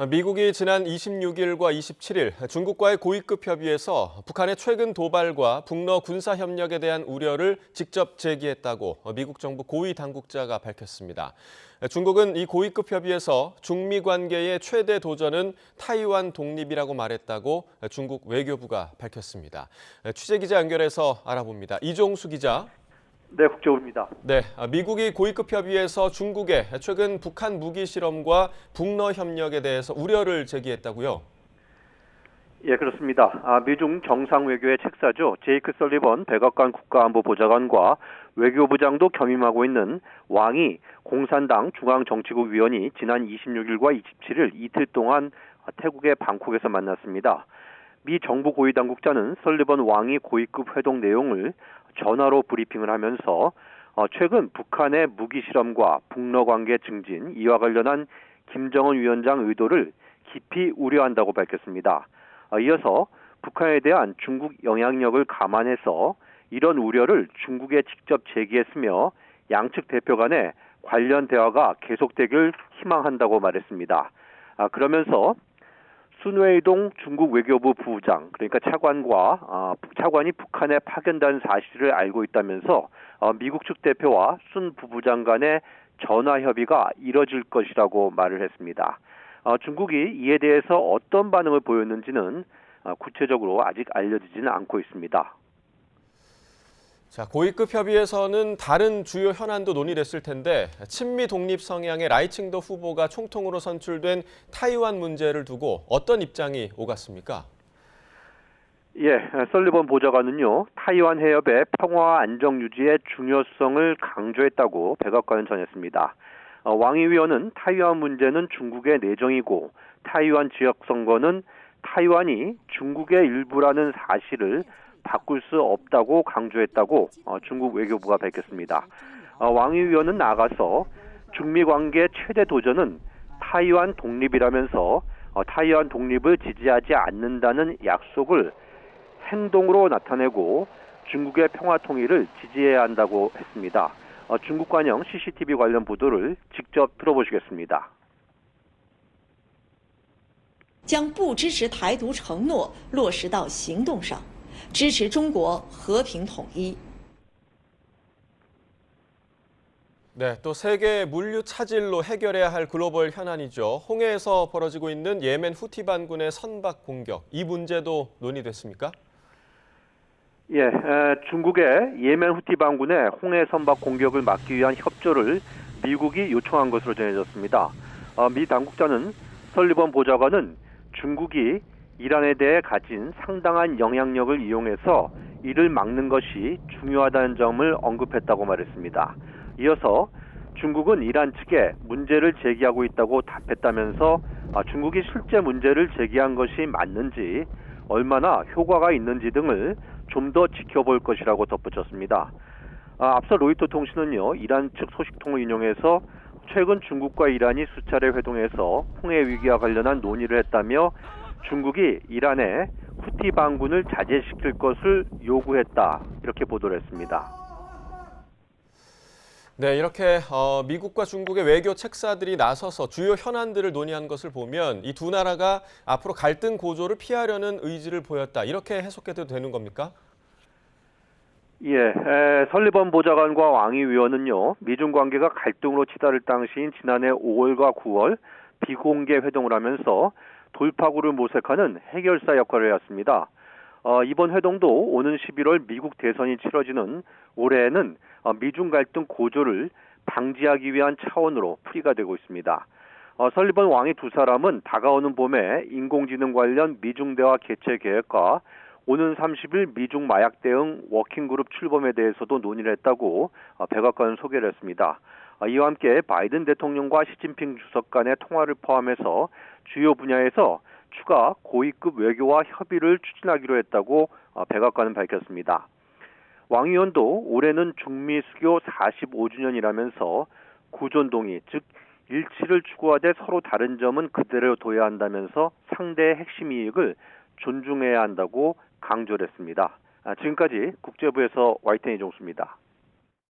미국이 지난 26일과 27일 중국과의 고위급 협의에서 북한의 최근 도발과 북러 군사 협력에 대한 우려를 직접 제기했다고 미국 정부 고위 당국자가 밝혔습니다. 중국은 이 고위급 협의에서 중미 관계의 최대 도전은 타이완 독립이라고 말했다고 중국 외교부가 밝혔습니다. 취재기자 연결해서 알아봅니다. 이종수 기자. 네, 국제부입니다. 네, 미국이 고위급 협의에서 중국의 최근 북한 무기 실험과 북러 협력에 대해서 우려를 제기했다고요? 예, 그렇습니다. 미중 정상외교의 책사죠. 제이크 설리번 백악관 국가안보보좌관과 외교부장도 겸임하고 있는 왕이 공산당 중앙정치국 위원이 지난 26일과 27일 이틀 동안 태국의 방콕에서 만났습니다. 미 정부 고위 당국자는 설리번 왕이 고위급 회동 내용을 전화로 브리핑을 하면서 최근 북한의 무기 실험과 북러 관계 증진 이와 관련한 김정은 위원장 의도를 깊이 우려한다고 밝혔습니다. 이어서 북한에 대한 중국 영향력을 감안해서 이런 우려를 중국에 직접 제기했으며 양측 대표 간의 관련 대화가 계속되길 희망한다고 말했습니다. 그러면서 순웨이동 중국 외교부 부부장, 그러니까 차관이 북한에 파견된 사실을 알고 있다면서 미국 측 대표와 순 부부장 간의 전화 협의가 이뤄질 것이라고 말을 했습니다. 중국이 이에 대해서 어떤 반응을 보였는지는 구체적으로 아직 알려지지는 않고 있습니다. 자, 고위급 협의에서는 다른 주요 현안도 논의됐을 텐데 친미 독립 성향의 라이칭더 후보가 총통으로 선출된 타이완 문제를 두고 어떤 입장이 오갔습니까? 예, 설리번 보좌관은요, 타이완 해협의 평화와 안정 유지의 중요성을 강조했다고 백악관은 전했습니다. 왕이 위원은 타이완 문제는 중국의 내정이고 타이완 지역 선거는 타이완이 중국의 일부라는 사실을 바꿀 수 없다고 강조했다고 중국 외교부가 밝혔습니다. 왕이 위원은 나아가서 중미 관계 최대 도전은 타이완 독립이라면서 타이완 독립을 지지하지 않는다는 약속을 행동으로 나타내고 중국의 평화 통일을 지지해야 한다고 했습니다. 중국 관영 CCTV 관련 보도를 직접 들어보시겠습니다. 将不支持台独承诺落实到行动上，支持中国和平统一。 네, 또 세계 물류 차질로 해결해야 할 글로벌 현안이죠. 홍해에서 벌어지고 있는 예멘 후티 반군의 선박 공격, 이 문제도 논의됐습니까? 예, 중국의 예멘 후티 반군의 홍해 선박 공격을 막기 위한 협조를 미국이 요청한 것으로 전해졌습니다. 미 당국자는 설리번 보좌관은 중국이 이란에 대해 가진 상당한 영향력을 이용해서 이를 막는 것이 중요하다는 점을 언급했다고 말했습니다. 이어서 중국은 이란 측에 문제를 제기하고 있다고 답했다면서 중국이 실제 문제를 제기한 것이 맞는지 얼마나 효과가 있는지 등을 좀 더 지켜볼 것이라고 덧붙였습니다. 앞서 로이터 통신은요, 이란 측 소식통을 인용해서 최근 중국과 이란이 수차례 회동해서 홍해 위기와 관련한 논의를 했다며 중국이 이란의 후티 반군을 자제시킬 것을 요구했다, 이렇게 보도를 했습니다. 네, 이렇게 미국과 중국의 외교 책사들이 나서서 주요 현안들을 논의한 것을 보면 이 두 나라가 앞으로 갈등 고조를 피하려는 의지를 보였다, 이렇게 해석해도 되는 겁니까? 예, 설리번 보좌관과 왕이 위원은요, 미중 관계가 갈등으로 치달을 당시인 지난해 5월과 9월 비공개 회동을 하면서 돌파구를 모색하는 해결사 역할을 해왔습니다. 이번 회동도 오는 11월 미국 대선이 치러지는 올해에는 미중 갈등 고조를 방지하기 위한 차원으로 풀이가 되고 있습니다. 설리번 왕이 두 사람은 다가오는 봄에 인공지능 관련 미중 대화 개최 계획과 오는 30일 미중 마약 대응 워킹그룹 출범에 대해서도 논의를 했다고 백악관은 소개를 했습니다. 이와 함께 바이든 대통령과 시진핑 주석 간의 통화를 포함해서 주요 분야에서 추가 고위급 외교와 협의를 추진하기로 했다고 백악관은 밝혔습니다. 왕 의원도 올해는 중미 수교 45주년이라면서 구존동의, 즉 일치를 추구하되 서로 다른 점은 그대로 둬야 한다면서 상대의 핵심 이익을 존중해야 한다고 강조를 했습니다. 지금까지 국제부에서 YTN 이종수입니다.